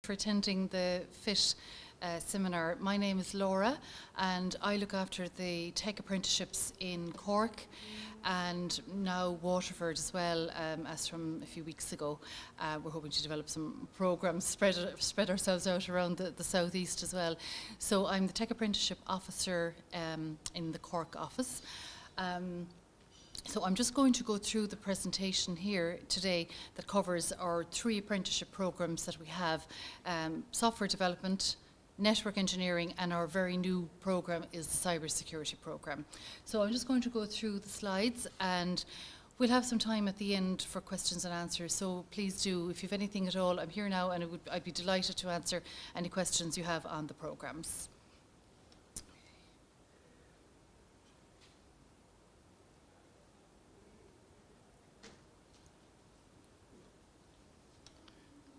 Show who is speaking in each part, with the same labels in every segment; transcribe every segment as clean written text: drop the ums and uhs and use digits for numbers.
Speaker 1: for attending the FIT seminar. My name is Laura and I look after the tech apprenticeships in Cork and now Waterford as well, as from a few weeks ago. We're hoping to develop some programmes, spread ourselves out around the southeast as well. So I'm the Tech Apprenticeship Officer in the Cork office. So I'm just going to go through the presentation here today that covers our 3 apprenticeship programmes that we have. Software development, network engineering, and our very new programme is the cybersecurity programme. So I'm just going to go through the slides and we'll have some time at the end for questions and answers. So please do, if you have anything at all, I'm here now and I'd be delighted to answer any questions you have on the programmes.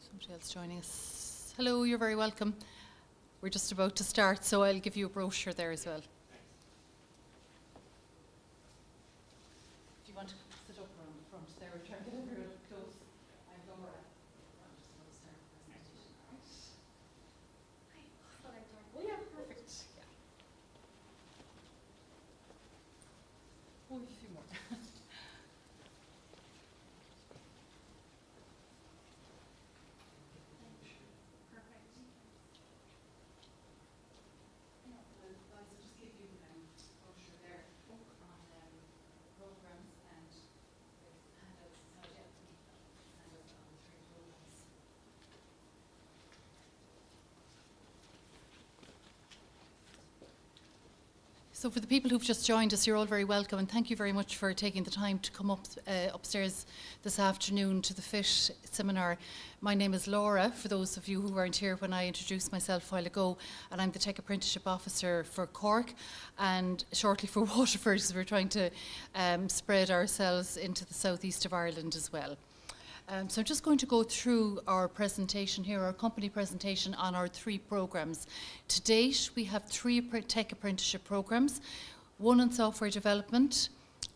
Speaker 1: Somebody else joining us. Hello, you're very welcome. We're just about to start, so I'll give you a brochure there as well. Do you want to sit up around the front there? We're trying to get everyone up close. I'm Laura. I'm just going to start the presentation. All right. Oh yeah, perfect. Yeah. Oh, a few more. So for the people who've just joined us, you're all very welcome, and thank you very much for taking the time to come up upstairs this afternoon to the FIT seminar. My name is Laura, for those of you who weren't here when I introduced myself a while ago, and I'm the Tech Apprenticeship Officer for Cork, and shortly for Waterford, because we're trying to spread ourselves into the southeast of Ireland as well. So I'm just going to go through our presentation here, our company presentation on our 3 programmes. To date, we have 3 tech apprenticeship programmes, 1 on software development,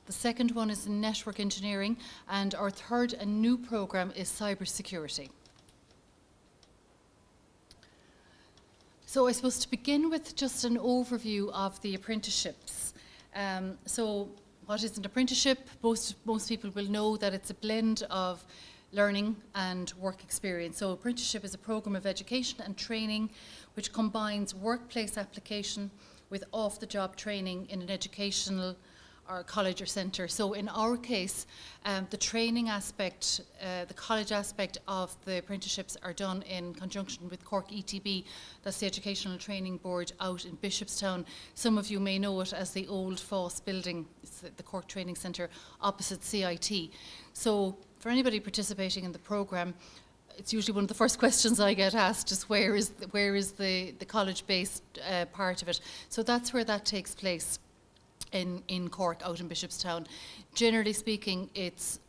Speaker 1: the second one is in network engineering, and our third and new programme is cybersecurity. So I suppose to begin with just an overview of the apprenticeships. So what is an apprenticeship? Most people will know that it's a blend of learning and work experience. So apprenticeship is a programme of education and training which combines workplace application with off-the-job training in an educational or college or centre. So in our case, the training aspect, the college aspect of the apprenticeships are done in conjunction with Cork ETB, that's the Educational Training Board out in Bishopstown. Some of you may know it as the old Foss building, it's the Cork Training Centre opposite CIT. So for anybody participating in the programme, it's usually one of the first questions I get asked is where is the college-based part of it. So that's where that takes place in Cork, out in Bishopstown. Generally speaking, it's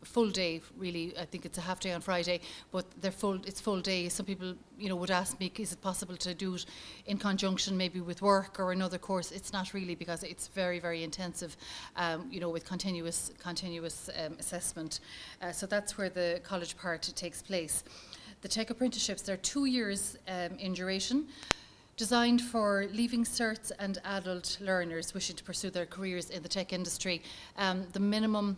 Speaker 1: full day, really. I think it's a half day on Friday, but it's full day. Some people, would ask me, is it possible to do it in conjunction maybe with work or another course? It's not really, because it's very, very intensive, with continuous assessment. So that's where the college part takes place. The tech apprenticeships, they're 2 years in duration, designed for leaving certs and adult learners wishing to pursue their careers in the tech industry. The minimum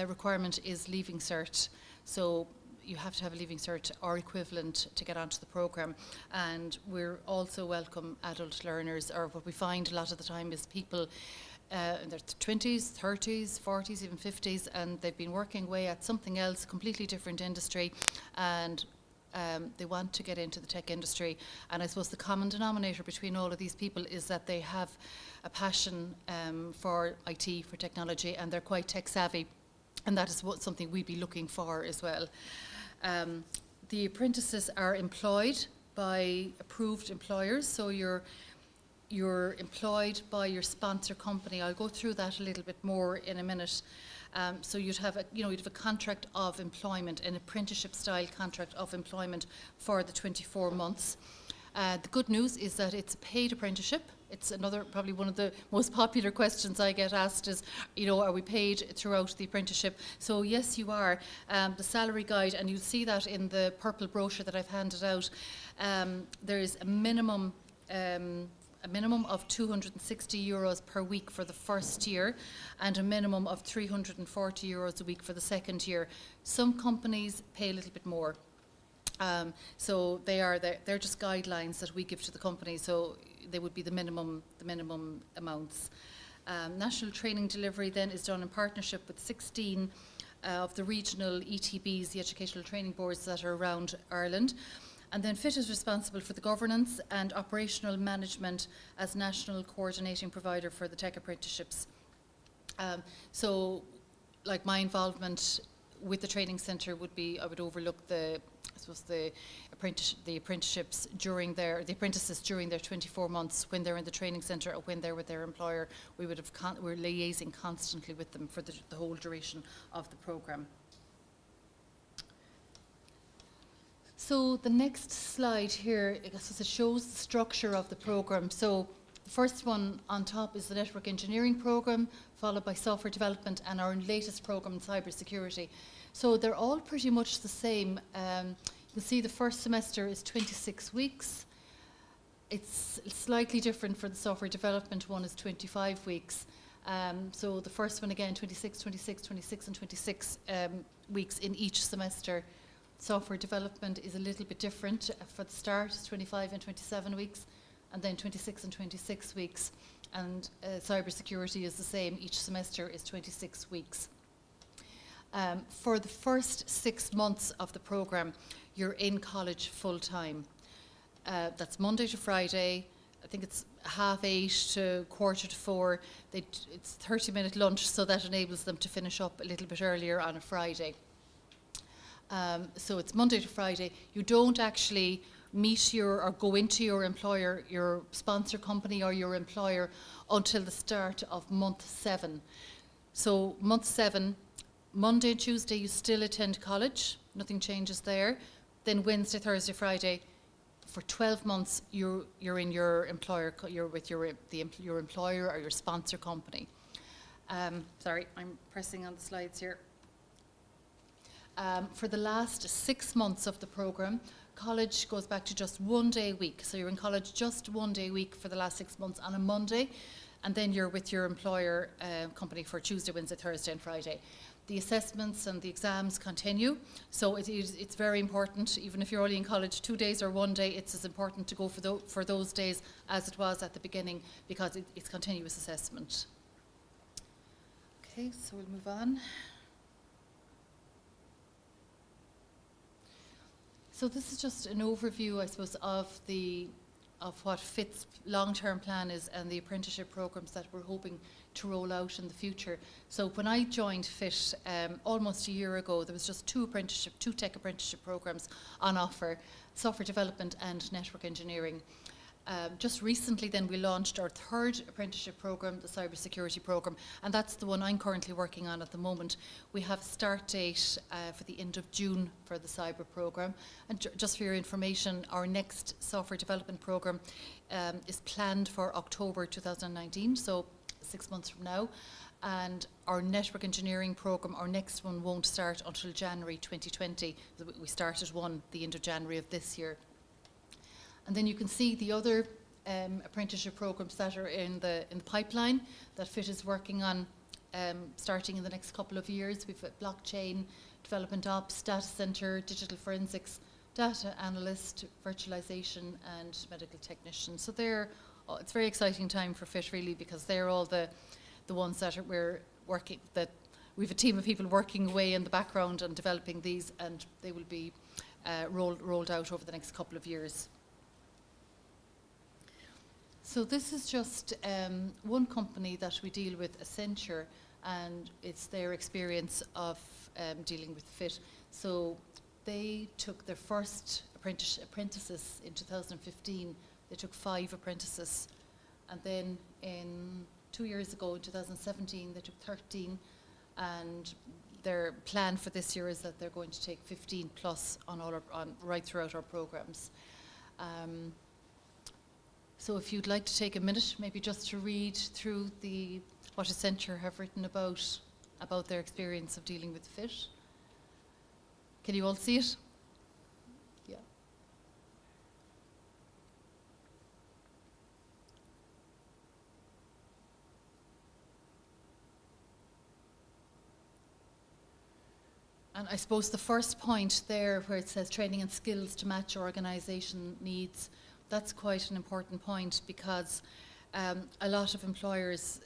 Speaker 1: requirement is leaving cert, so you have to have a leaving cert or equivalent to get onto the programme. And we're also welcome adult learners, or what we find a lot of the time is people in their 20s, 30s, 40s, even 50s, and they've been working away at something else, completely different industry, and they want to get into the tech industry. And I suppose the common denominator between all of these people is that they have a passion for IT, for technology, and they're quite tech savvy. And that is something we'd be looking for as well. The apprentices are employed by approved employers, so you're employed by your sponsor company. I'll go through that a little bit more in a minute. So you'd have a contract of employment, an apprenticeship-style contract of employment for the 24 months. The good news is that it's a paid apprenticeship. It's another, probably one of the most popular questions I get asked is, are we paid throughout the apprenticeship? So yes, you are. The salary guide, and you'll see that in the purple brochure that I've handed out, there's a minimum of €260 per week for the first year, and a minimum of €340 a week for the second year. Some companies pay a little bit more. So they're just guidelines that we give to the company, so they would be the minimum amounts. National training delivery then is done in partnership with 16 of the regional ETBs, the educational training boards that are around Ireland. And then FIT is responsible for the governance and operational management as national coordinating provider for the tech apprenticeships. So, like, my involvement with the training centre would be, I would overlook the apprenticeships during the apprentices during their 24 months when they're in the training centre or when they're with their employer. We're liaising constantly with them for the whole duration of the programme. So the next slide here, I guess, it shows the structure of the programme. So the first one on top is the network engineering programme, followed by software development and our latest programme, cybersecurity. So they're all pretty much the same. You can see the first semester is 26 weeks. It's slightly different for the software development one, is 25 weeks. So the first one again, 26, 26, 26 and 26 weeks in each semester. Software development is a little bit different. For the start, it's 25 and 27 weeks, and then 26 and 26 weeks. And cybersecurity is the same. Each semester is 26 weeks. For the first 6 months of the programme, you're in college full-time. That's Monday to Friday. I think it's 8:30 to 4:45. It's 30-minute lunch, so that enables them to finish up a little bit earlier on a Friday. So it's Monday to Friday. You don't actually meet or go into your employer, your sponsor company or your employer, until the start of month 7. So month 7, Monday and Tuesday, you still attend college. Nothing changes there. Then Wednesday, Thursday, Friday, for 12 months, you're in your employer. You're with your employer or your sponsor company. Sorry, I'm pressing on the slides here. For the last 6 months of the programme, college goes back to just 1 day a week. So you're in college just 1 day a week for the last 6 months on a Monday, and then you're with your employer company for Tuesday, Wednesday, Thursday and Friday. The assessments and the exams continue, so it's very important. Even if you're only in college 2 days or 1 day, it's as important to go for those days as it was at the beginning, because it's continuous assessment. Okay, so we'll move on. So this is just an overview, I suppose, of what FIT's long-term plan is and the apprenticeship programs that we're hoping to roll out in the future. So when I joined FIT almost a year ago, there was just two tech apprenticeship programs on offer, software development and network engineering. Just recently then we launched our third apprenticeship program, the cybersecurity program, and that's the one I'm currently working on at the moment. We have a start date for the end of June for the cyber program. And just for your information, our next software development program is planned for October 2019, so 6 months from now. And our network engineering program, our next one won't start until January 2020. We started one the end of January of this year. And then you can see the other apprenticeship programs that are in the pipeline that FIT is working on starting in the next couple of years. We've got blockchain, development ops, data center, digital forensics, data analyst, virtualization and medical technician. So it's a very exciting time for FIT really, because they're all the ones that we're working, that we have a team of people working away in the background and developing these, and they will be rolled out over the next couple of years. So this is just one company that we deal with, Accenture, and it's their experience of dealing with FIT. So they took their first apprentices in 2015. They took 5 apprentices, and then 2 years ago, in 2017, they took 13, and their plan for this year is that they're going to take 15 plus on right throughout our programs. So if you'd like to take a minute, maybe just to read through what Accenture have written about their experience of dealing with FIT. Can you all see it? Yeah. And I suppose the first point there where it says training and skills to match organisation needs, that's quite an important point, because a lot of employers,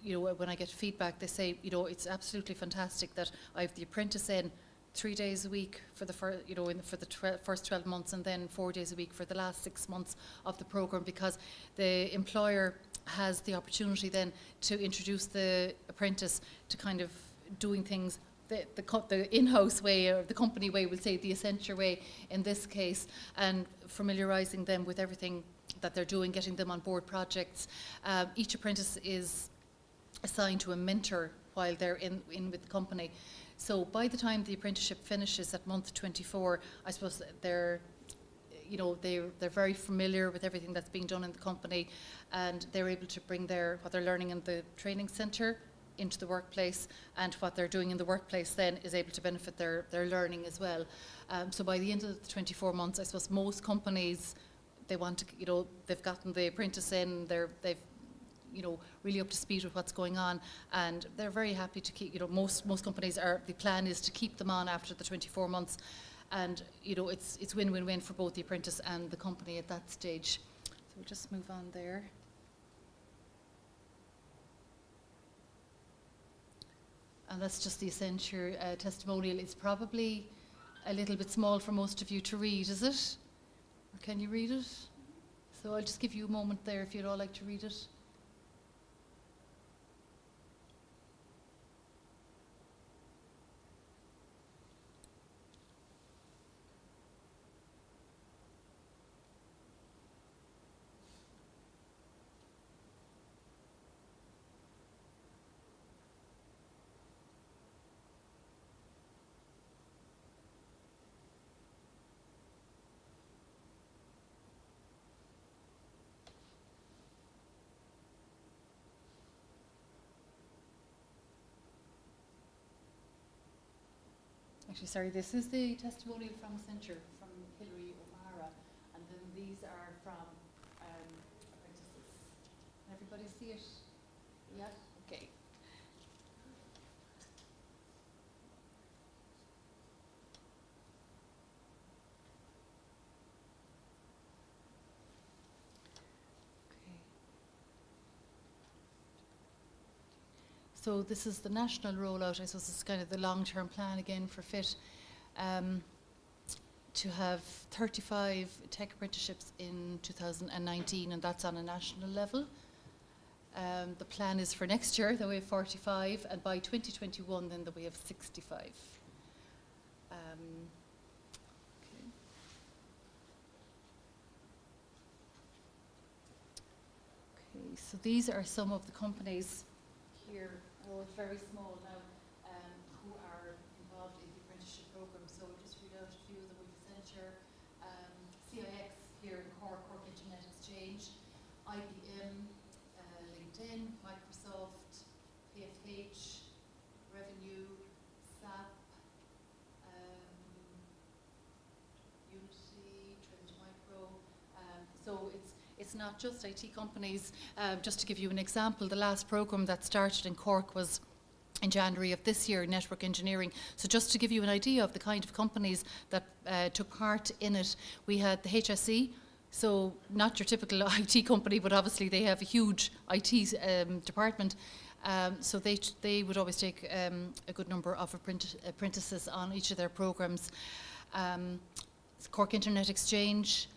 Speaker 1: when I get feedback, they say, it's absolutely fantastic that I have the apprentice in 3 days a week for the first 12 months, and then 4 days a week for the last 6 months of the programme, because the employer has the opportunity then to introduce the apprentice to kind of doing things the in-house way, or the company way, we'll say the Accenture way in this case, and familiarising them with everything that they're doing, getting them on board projects. Each apprentice is assigned to a mentor while they're in with the company. So by the time the apprenticeship finishes at month 24, I suppose they're very familiar with everything that's being done in the company, and they're able to bring what they're learning in the training centre into the workplace, and what they're doing in the workplace then is able to benefit their learning as well. So by the end of the 24 months, I suppose most companies, they want to, they've gotten the apprentice in, they've really up to speed with what's going on, and they're very happy to keep, most companies the plan is to keep them on after the 24 months, and it's win-win-win for both the apprentice and the company at that stage. So we'll just move on there. And that's just the Accenture testimonial. It's probably a little bit small for most of you to read, is it? Or can you read it? So I'll just give you a moment there if you'd all like to read it. Actually, sorry, this is the testimonial from Accenture, from Hilary O'Mara, and then these are from apprentices. Can everybody see it? Yeah? Okay. So this is the national rollout. I suppose it's kind of the long-term plan again for FIT, to have 35 tech apprenticeships in 2019, and that's on a national level. The plan is for next year that we have 45, and by 2021 then that we have 65. Okay. Okay, so these are some of the companies here. Oh, it's very small now, who are involved in the apprenticeship programme. So we'll just read out a few of them. We've Accenture, CIX here in Cork, Cork Internet Exchange, IBM, LinkedIn, Microsoft, PFH, Revenue, SAP, Unity, Trinity Micro. So it's not just IT companies. Just to give you an example, the last programme that started in Cork was in January of this year, network engineering. So just to give you an idea of the kind of companies that took part in it, we had the HSE, so not your typical IT company, but obviously they have a huge IT department. So they would always take a good number of apprentices on each of their programmes. Cork Internet Exchange,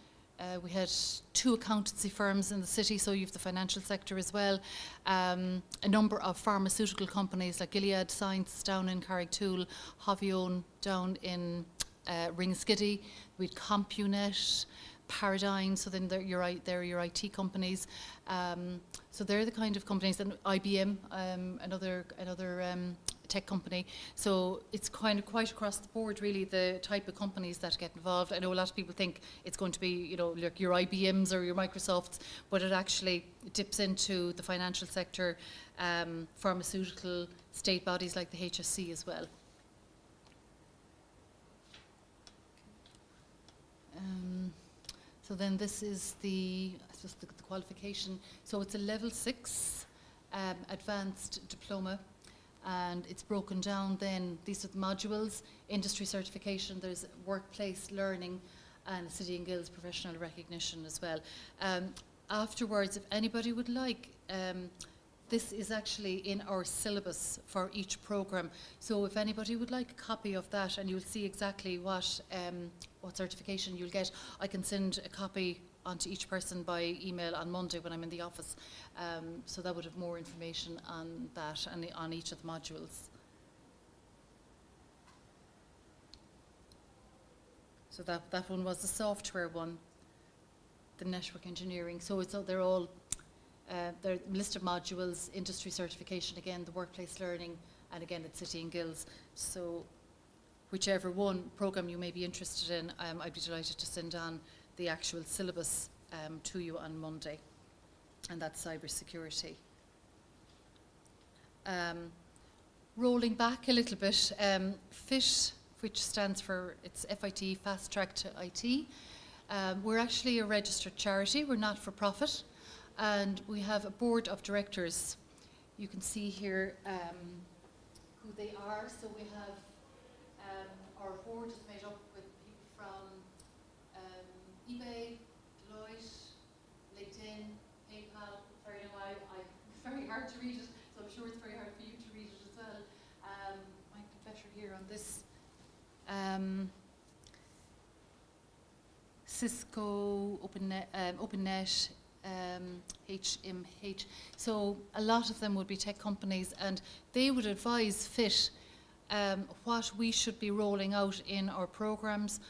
Speaker 1: we had 2 accountancy firms in the city, so you have the financial sector as well. A number of pharmaceutical companies like Gilead Science down in Carrigtwohill, Hovione down in Ringskiddy. We had CompuNet, Paradigm, so then they're your IT companies. So they're the kind of companies, and IBM, another tech company. So it's kind of quite across the board, really, the type of companies that get involved. I know a lot of people think it's going to be, you know, like your IBMs or your Microsofts, but it actually dips into the financial sector, pharmaceutical, state bodies like the HSC as well. So then this is the qualification. So it's a level 6 advanced diploma, and it's broken down then. These are the modules: industry certification, there's workplace learning, and City and Guilds professional recognition as well. Afterwards, if anybody would like, this is actually in our syllabus for each programme. So if anybody would like a copy of that, and you'll see exactly what certification you'll get, I can send a copy onto each person by email on Monday when I'm in the office. So that would have more information on that and on each of the modules. So that one was the software one, the network engineering. So they're all they're a list of modules: industry certification, again the workplace learning, and again it's City and Guilds. So whichever one programme you may be interested in, I'd be delighted to send on the actual syllabus to you on Monday, and that's cybersecurity. Rolling back a little bit, FIT, which stands for, it's FIT, Fast Track to IT. We're actually a registered charity, we're not for profit, and we have a board of directors. You can see here who they are. So we have our board is made up with people from eBay, Deloitte, LinkedIn, PayPal. Sorry, no, it's very hard to read it, so I'm sure it's very hard for you to read it as well. Might be better here on this. Cisco, OpenNet, HMH. So a lot of them would be tech companies, and they would advise FIT what we should be rolling out in our programs,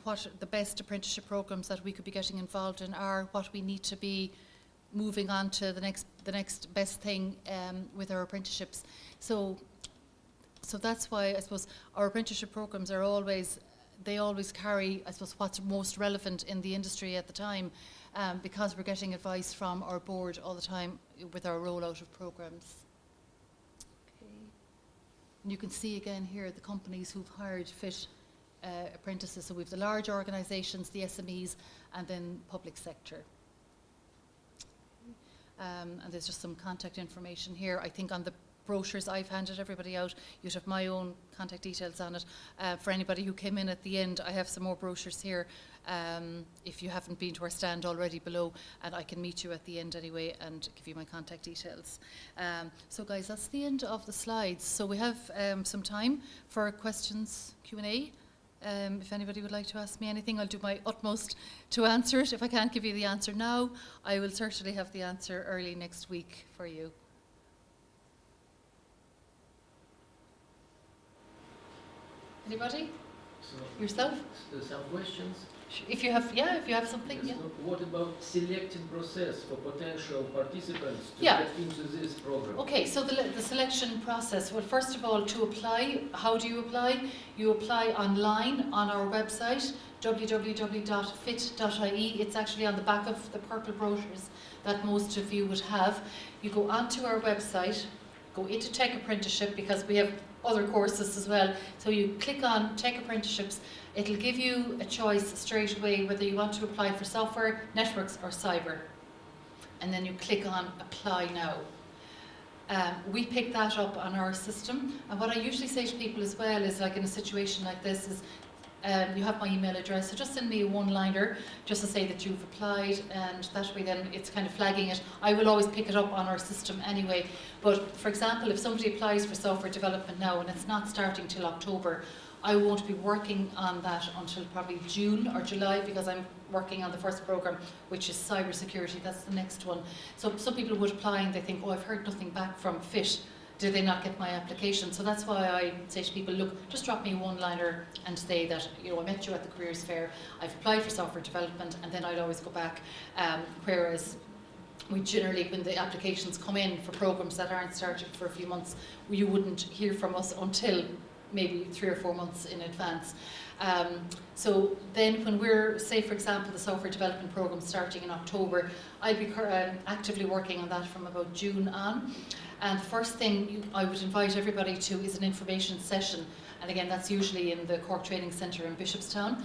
Speaker 1: what the best apprenticeship programs that we could be getting involved in are, what we need to be moving on to the next best thing with our apprenticeships. So that's why I suppose our apprenticeship programs are always carry, I suppose, what's most relevant in the industry at the time, because we're getting advice from our board all the time with our rollout of programs. And you can see again here the companies who've hired FIT apprentices. So we have the large organisations, the SMEs, and then public sector. And there's just some contact information here. I think on the brochures I've handed everybody out, you'd have my own contact details on it. For anybody who came in at the end, I have some more brochures here if you haven't been to our stand already below, and I can meet you at the end anyway and give you my contact details. So guys, that's the end of the slides. So we have some time for questions, Q&A. If anybody would like to ask me anything, I'll do my utmost to answer it. If I can't give you the answer now, I will certainly have the answer early next week for you. Anybody? Yourself?
Speaker 2: Some questions.
Speaker 1: If you have something,
Speaker 2: Yes.
Speaker 1: yeah.
Speaker 2: What about selecting process for potential participants to
Speaker 1: Yeah.
Speaker 2: get into this program?
Speaker 1: Okay, so the selection process. Well, first of all, to apply, how do you apply? You apply online on our website, www.fit.ie. It's actually on the back of the purple brochures that most of you would have. You go onto our website, go into Tech Apprenticeship, because we have other courses as well. So you click on Tech Apprenticeships. It'll give you a choice straight away whether you want to apply for software, networks or cyber. And then you click on Apply Now. We pick that up on our system. And what I usually say to people as well is, like in a situation like this, is you have my email address, so just send me a one-liner just to say that you've applied, and that way then it's kind of flagging it. I will always pick it up on our system anyway. But for example, if somebody applies for software development now and it's not starting till October, I won't be working on that until probably June or July, because I'm working on the first programme, which is cybersecurity. That's the next one. So some people would apply and they think, oh, I've heard nothing back from FIT. Did they not get my application? So that's why I say to people, look, just drop me a one-liner and say that, you know, I met you at the careers fair, I've applied for software development, and then I'd always go back. Whereas we generally, when the applications come in for programs that aren't starting for a few months, you wouldn't hear from us until maybe 3 or 4 months in advance. So then when we're, say for example, the software development program starting in October, I'll be actively working on that from about June on. And the first thing I would invite everybody to is an information session. And again, that's usually in the Cork Training Centre in Bishopstown.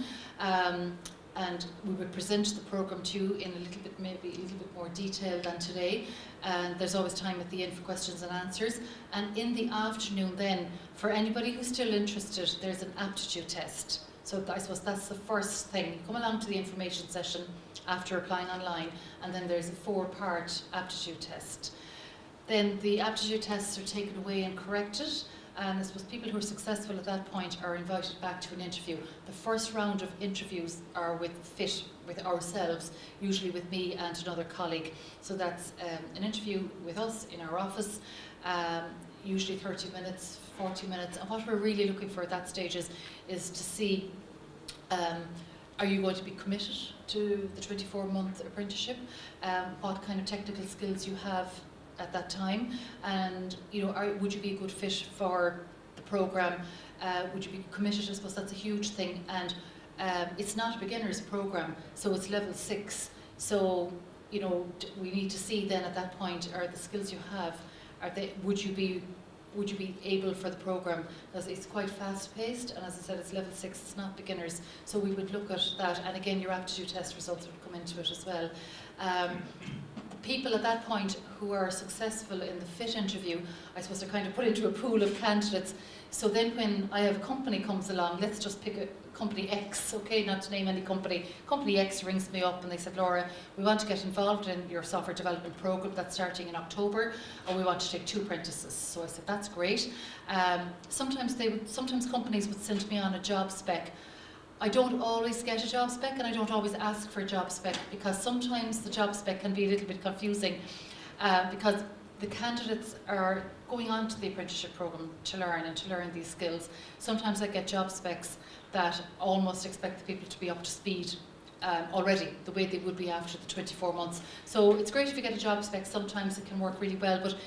Speaker 1: And we would present the programme to you in a little bit, maybe a little bit more detail than today. And there's always time at the end for questions and answers. And in the afternoon then, for anybody who's still interested, there's an aptitude test. So I suppose that's the first thing. You come along to the information session after applying online, and then there's a 4-part aptitude test. Then the aptitude tests are taken away and corrected. And I suppose people who are successful at that point are invited back to an interview. The first round of interviews are with FIT, with ourselves, usually with me and another colleague. So that's an interview with us in our office, usually 30 minutes, 40 minutes. And what we're really looking for at that stage is to see, are you going to be committed to the 24-month apprenticeship? What kind of technical skills you have at that time, and would you be a good fit for the programme? Would you be committed? I suppose that's a huge thing, and it's not a beginner's programme, so it's level 6. So we need to see then at that point, are the skills you have, would you be able for the programme, because it's quite fast paced, and as I said, it's level 6, it's not beginners, so we would look at that, and again your aptitude test results would come into it as well. People at that point who are successful in the FIT interview, I suppose they're kind of put into a pool of candidates. So then when I have a company comes along, let's just pick a company X, okay, not to name any company. Company X rings me up and they said, Laura, we want to get involved in your software development program that's starting in October, and we want to take 2 apprentices. So I said, that's great. Sometimes companies would send me on a job spec. I don't always get a job spec, and I don't always ask for a job spec, because sometimes the job spec can be a little bit confusing, because the candidates are going on to the apprenticeship programme to learn these skills. Sometimes I get job specs that almost expect the people to be up to speed already, the way they would be after the 24 months. So it's great if you get a job spec, sometimes it can work really well, but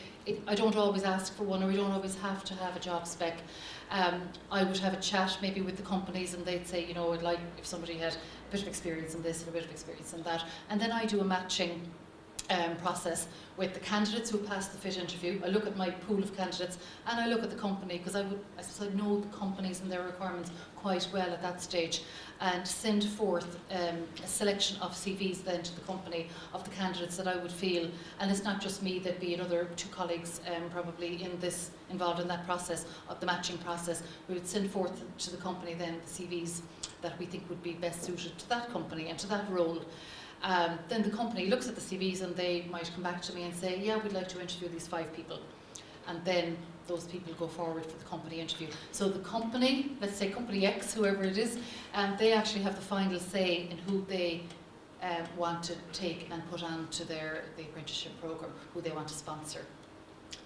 Speaker 1: I don't always ask for one, or we don't always have to have a job spec. I would have a chat maybe with the companies, and they'd say, I'd like if somebody had a bit of experience in this and a bit of experience in that. And then I do a matching process with the candidates who pass the FIT interview. I look at my pool of candidates, and I look at the company, because I suppose I know the companies and their requirements quite well at that stage, and send forth a selection of CVs then to the company of the candidates that I would feel, and it's not just me, there'd be another 2 colleagues probably involved in that process of the matching process. We would send forth to the company then the CVs that we think would be best suited to that company and to that role. Then the company looks at the CVs, and they might come back to me and say, yeah, we'd like to interview these 5 people. And then those people go forward for the company interview. So the company, let's say company X, whoever it is, they actually have the final say in who they want to take and put on to the apprenticeship programme, who they want to sponsor.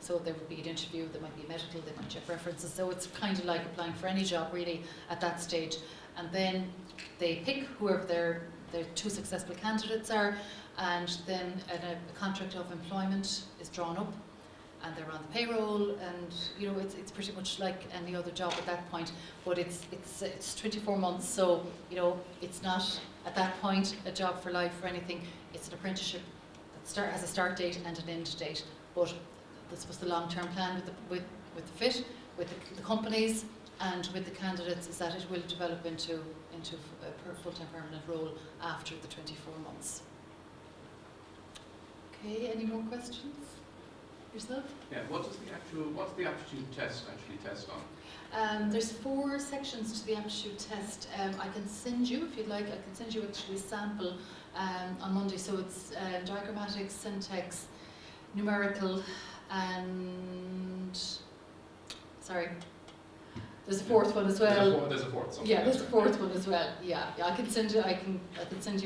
Speaker 1: So there would be an interview, there might be a medical, they might check references. So it's kind of like applying for any job really at that stage. And then they pick whoever their 2 successful candidates are, and then a contract of employment is drawn up, and they're on the payroll, and it's pretty much like any other job at that point, but it's 24 months, so it's not at that point a job for life or anything. It's an apprenticeship that has a start date and an end date, but this was the long-term plan with the FIT, with the companies, and with the candidates, is that it will develop into a full-time permanent role after the 24 months. Okay, any more questions? Yourself?
Speaker 3: Yeah, what's the aptitude test actually test on?
Speaker 1: There's 4 sections to the aptitude test. I can send you, if you'd like, I can send you actually a sample on Monday. So it's diagrammatics, syntax, numerical, and there's a 4th one as well.
Speaker 3: There's a fourth.
Speaker 1: Yeah, there's a 4th one as well. Yeah, I can send you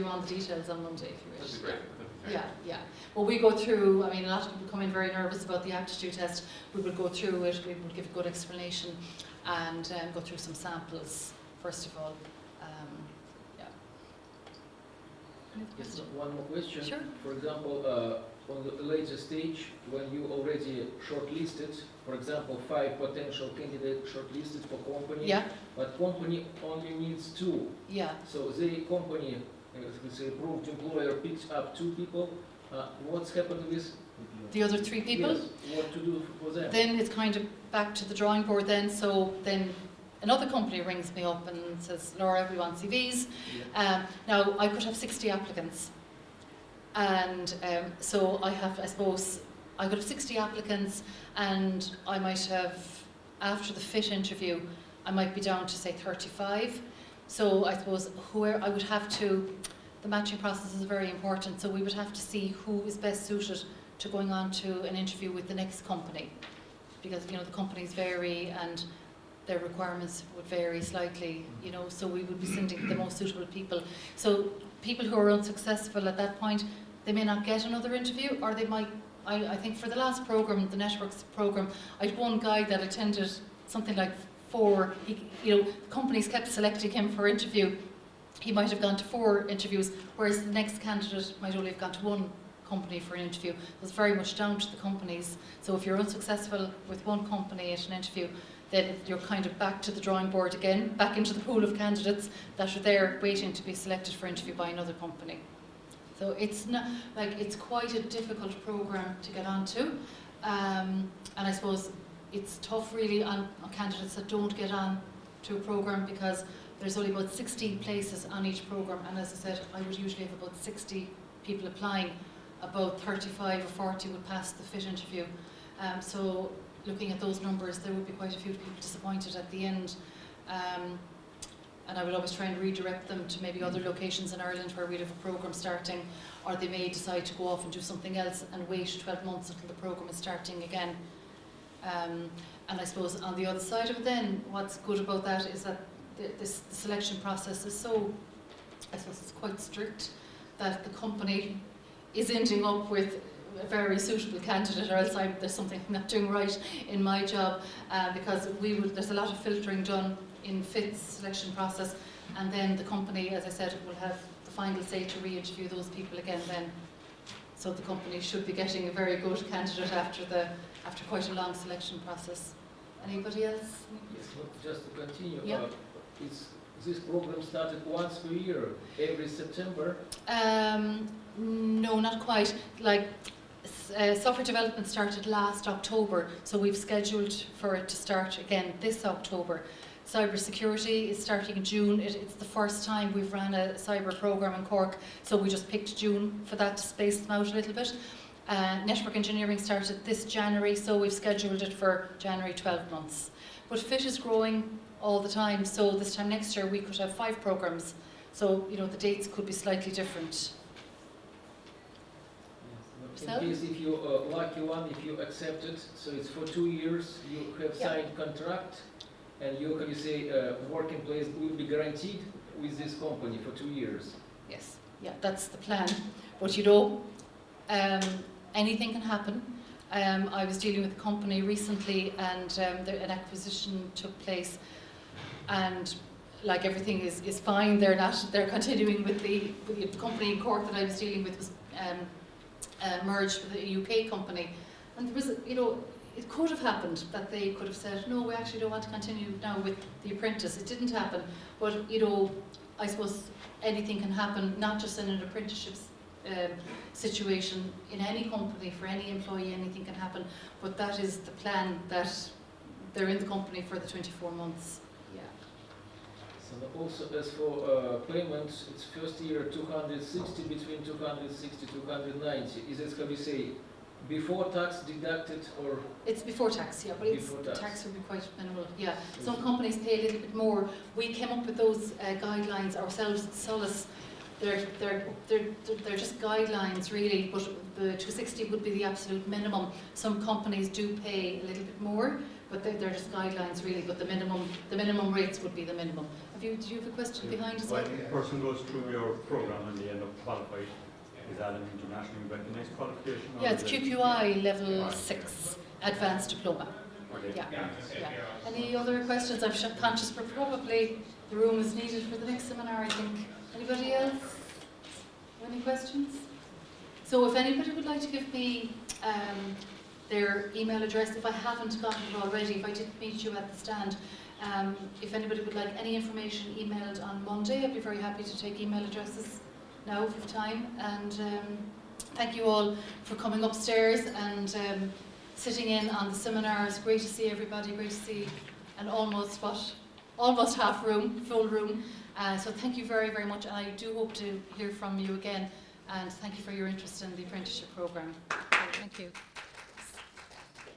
Speaker 1: on the details on Monday if you wish.
Speaker 3: That'd be great.
Speaker 1: Yeah. Well, we go through, a lot of people come in very nervous about the aptitude test. We will go through it, we will give a good explanation, and go through some samples, first of all.
Speaker 2: Yes, one more question.
Speaker 1: Sure.
Speaker 2: For example, on the later stage, when you already shortlisted, for example, 5 potential candidates shortlisted for company,
Speaker 1: Yeah,
Speaker 2: but company only needs 2.
Speaker 1: yeah.
Speaker 2: So the company, let's say, approved employer picks up 2 people. What's happened with
Speaker 1: The other 3 people?
Speaker 2: Yes, what to do for them?
Speaker 1: Then it's kind of back to the drawing board then. So then another company rings me up and says, Laura, we want CVs.
Speaker 2: Yeah.
Speaker 1: Now, I could have 60 applicants. And so I suppose, I could have 60 applicants and I might have, after the fit interview, I might be down to say 35. So I suppose I would have to, the matching process is very important, so we would have to see who is best suited to going on to an interview with the next company. Because, the companies vary and their requirements would vary slightly, so we would be sending the most suitable people. So people who are unsuccessful at that point, they may not get another interview, or they might, I think for the last programme, the Networks programme, I had one guy that attended something like 4, companies kept selecting him for interview. He might have gone to 4 interviews, whereas the next candidate might only have gone to 1 company for an interview. It's very much down to the companies. So if you're unsuccessful with one company at an interview, then you're kind of back to the drawing board again, back into the pool of candidates that are there waiting to be selected for interview by another company. So it's not it's quite a difficult programme to get onto, and I suppose it's tough really on candidates that don't get on to a programme, because there's only about 60 places on each programme, and as I said, I would usually have about 60 people applying. About 35 or 40 would pass the fit interview. So looking at those numbers, there would be quite a few people disappointed at the end. And I would always try and redirect them to maybe other locations in Ireland where we'd have a programme starting, or they may decide to go off and do something else and wait 12 months until the programme is starting again. And I suppose on the other side of it then, what's good about that is that the selection process is so, I suppose it's quite strict, that the company is ending up with a very suitable candidate, or else there's something I'm not doing right in my job, because there's a lot of filtering done in FIT's selection process, and then the company, as I said, will have the final say to re-interview those people again then. So the company should be getting a very good candidate after quite a long selection process. Anybody else?
Speaker 2: Yes, just to continue.
Speaker 1: Yeah.
Speaker 2: This program started once per year, every September?
Speaker 1: No, not quite. Software development started last October, so we've scheduled for it to start again this October. Cybersecurity is starting in June. It's the first time we've ran a cyber program in Cork, so we just picked June for that to space them out a little bit. Network engineering started this January, so we've scheduled it for January 12 months. But FIT is growing all the time, so this time next year we could have 5 programs. So, the dates could be slightly different.
Speaker 2: In case if you lucky one, if you accept it, so it's for 2 years, you have signed contract, and you say working place will be guaranteed with this company for 2 years.
Speaker 1: Yes, yeah, that's the plan. But anything can happen. I was dealing with a company recently, and an acquisition took place, and everything is fine. They're continuing with the company in Cork that I was dealing with was merged with a UK company, and there was it could have happened that they could have said, no, we actually don't want to continue now with the apprentice. It didn't happen, but I suppose anything can happen, not just in an apprenticeships situation. In any company, for any employee, anything can happen, but that is the plan, that they're in the company for the 24 months. Yeah.
Speaker 2: So also as for payments, it's first year 260, between 260 290. Is it, how we say, before tax deducted, or?
Speaker 1: It's before tax, yeah, but tax would be quite minimal. Yeah, some companies pay a little bit more. We came up with those guidelines ourselves at Solus. They're just guidelines really, but the 260 would be the absolute minimum. Some companies do pay a little bit more, but they're just guidelines really. But the minimum rates would be the minimum. Do you have a question behind us?
Speaker 4: Well, if a person goes through your program and they end up qualified, is that an internationally recognized qualification?
Speaker 1: Yeah, it's QQI level 6, advanced diploma. Yeah. Any other questions? I'm conscious, but probably the room is needed for the next seminar, I think. Anybody else? Any questions? So if anybody would like to give me their email address, if I haven't gotten it already, if I didn't meet you at the stand, if anybody would like any information emailed on Monday, I'd be very happy to take email addresses now if you have time. And thank you all for coming upstairs and sitting in on the seminar. It's great to see everybody, great to see an almost half room, full room. So thank you very, very much, and I do hope to hear from you again, and thank you for your interest in the apprenticeship programme. Thank you.